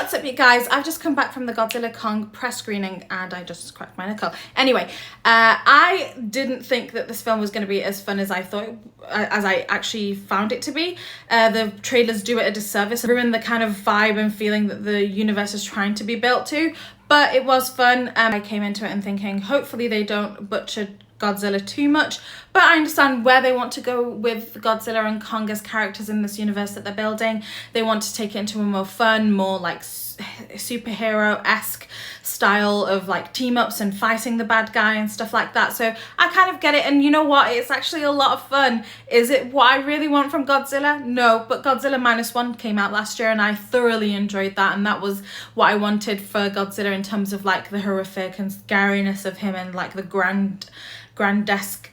What's up, you guys? I've just come back from the Godzilla Kong press screening and I just cracked my knuckle. Anyway, I didn't think that this film was going to be as fun as I thought, as I actually found it to be. The trailers do it a disservice, ruin the kind of vibe and feeling that the universe is trying to be built to. But it was fun. I came into it and thinking, hopefully they don't butcher Godzilla too much, but I understand where they want to go with Godzilla and Kong as characters in this universe that they're building. They want to take it into a more fun, more like superhero-esque style of like team-ups and fighting the bad guy and stuff like that. So I kind of get it, and you know what, it's actually a lot of fun. Is it what I really want from Godzilla? No, but Godzilla -1 came out last year and I thoroughly enjoyed that, and that was what I wanted for Godzilla in terms of like the horrific and scariness of him and like the grandesque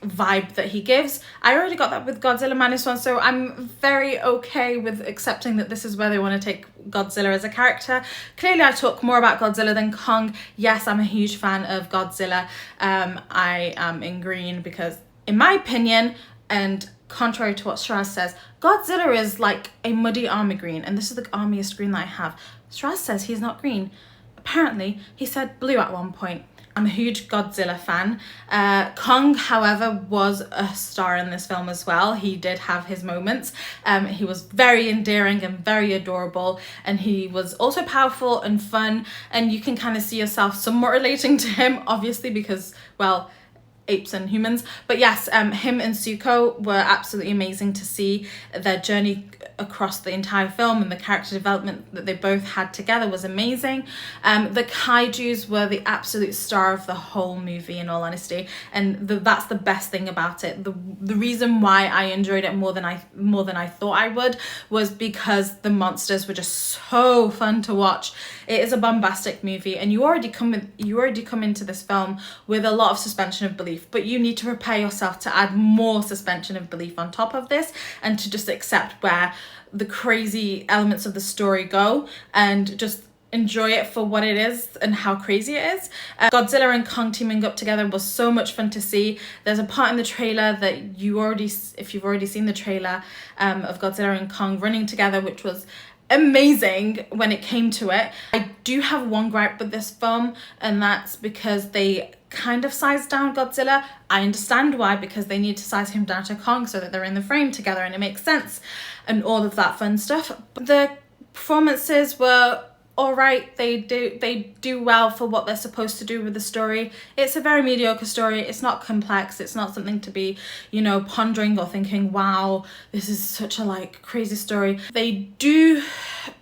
vibe that he gives. I already got that with Godzilla -1, so I'm very okay with accepting that this is where they want to take Godzilla as a character. Clearly I talk more about Godzilla than Kong. Yes, I'm a huge fan of Godzilla. I am in green because, in my opinion, and contrary to what Shiraz says, Godzilla is like a muddy army green, and this is the armiest green that I have. Shiraz says he's not green. Apparently he said blue at one point. I'm a huge Godzilla fan. Kong, however, was a star in this film as well. He did have his moments. He was very endearing and very adorable, and he was also powerful and fun, and you can kind of see yourself somewhat relating to him, obviously, because, well, apes and humans. But yes, him and Zuko were absolutely amazing to see. Their journey across the entire film and the character development that they both had together was amazing. The kaijus were the absolute star of the whole movie, in all honesty, and that's the best thing about it. The reason why I enjoyed it more than I thought I would was because the monsters were just so fun to watch. It is a bombastic movie, and you already come into this film with a lot of suspension of belief, but you need to prepare yourself to add more suspension of belief on top of this, and to just accept where the crazy elements of the story go and just enjoy it for what it is and how crazy it is. Godzilla and Kong teaming up together was so much fun to see. There's a part in the trailer that if you've already seen the trailer of Godzilla and Kong running together, which was amazing when it came to it. I do have one gripe with this film, and that's because they kind of sized down Godzilla. I understand why, because they need to size him down to Kong so that they're in the frame together and it makes sense and all of that fun stuff. But the performances were all right. They do well for what they're supposed to do with the story. It's a very mediocre story. It's not complex. It's not something to be, you know, pondering or thinking, wow, this is such a like crazy story. They do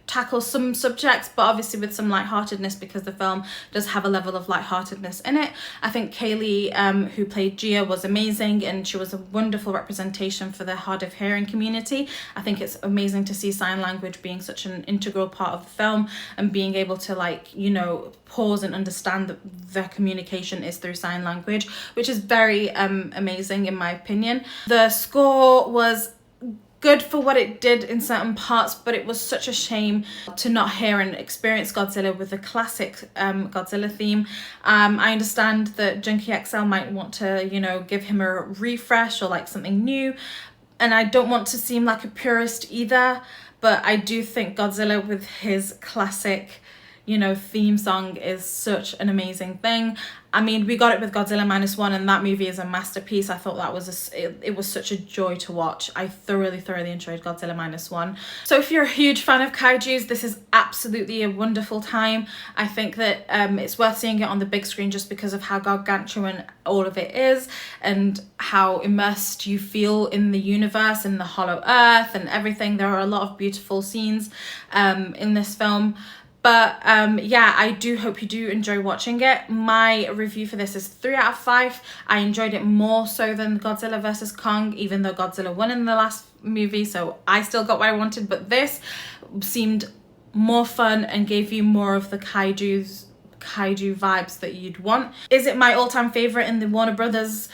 tackle some subjects, but obviously with some lightheartedness, because the film does have a level of lightheartedness in it. I think Kaylee, who played Gia, was amazing, and she was a wonderful representation for the hard of hearing community. I think it's amazing to see sign language being such an integral part of the film, and being able to, like, you know, pause and understand that their communication is through sign language, which is very amazing in my opinion. The score was good for what it did in certain parts, but it was such a shame to not hear and experience Godzilla with the classic Godzilla theme. I understand that Junkie XL might want to, you know, give him a refresh or like something new, and I don't want to seem like a purist either, but I do think Godzilla with his classic, you know, theme song is such an amazing thing. I mean, we got it with Godzilla -1, and that movie is a masterpiece. I thought that was it was such a joy to watch. I thoroughly enjoyed Godzilla -1. So if you're a huge fan of kaijus, this is absolutely a wonderful time. I think that it's worth seeing it on the big screen just because of how gargantuan all of it is, and how immersed you feel in the universe and the hollow earth and everything. There are a lot of beautiful scenes in this film. But yeah, I do hope you do enjoy watching it. My review for this is 3 out of 5. I enjoyed it more so than Godzilla vs. Kong, even though Godzilla won in the last movie, so I still got what I wanted. But this seemed more fun and gave you more of the kaiju vibes that you'd want. Is it my all-time favorite in the Warner Brothers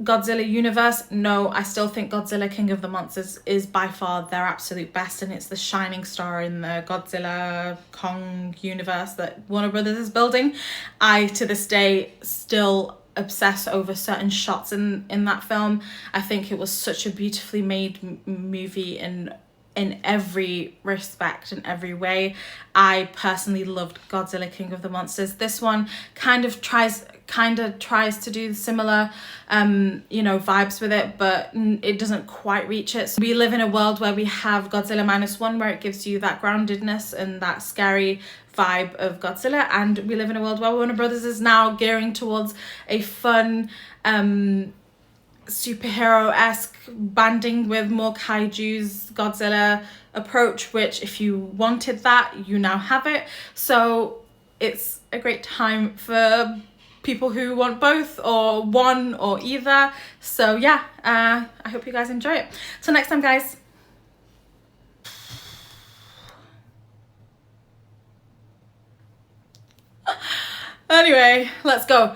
Godzilla universe? No, I still think Godzilla King of the Monsters is by far their absolute best, and it's the shining star in the Godzilla Kong universe that Warner Brothers is building. I, to this day, still obsess over certain shots in that film. I think it was such a beautifully made movie, and in every respect, in every way. I personally loved Godzilla King of the Monsters. This one kind of tries to do similar you know, vibes with it, but it doesn't quite reach it. So we live in a world where we have Godzilla -1, where it gives you that groundedness and that scary vibe of Godzilla, and we live in a world where Warner Brothers is now gearing towards a fun superhero-esque banding with more kaijus Godzilla approach, which if you wanted that, you now have it. So it's a great time for people who want both or one or either. So yeah, I hope you guys enjoy it. Till next time, guys. Anyway, let's go.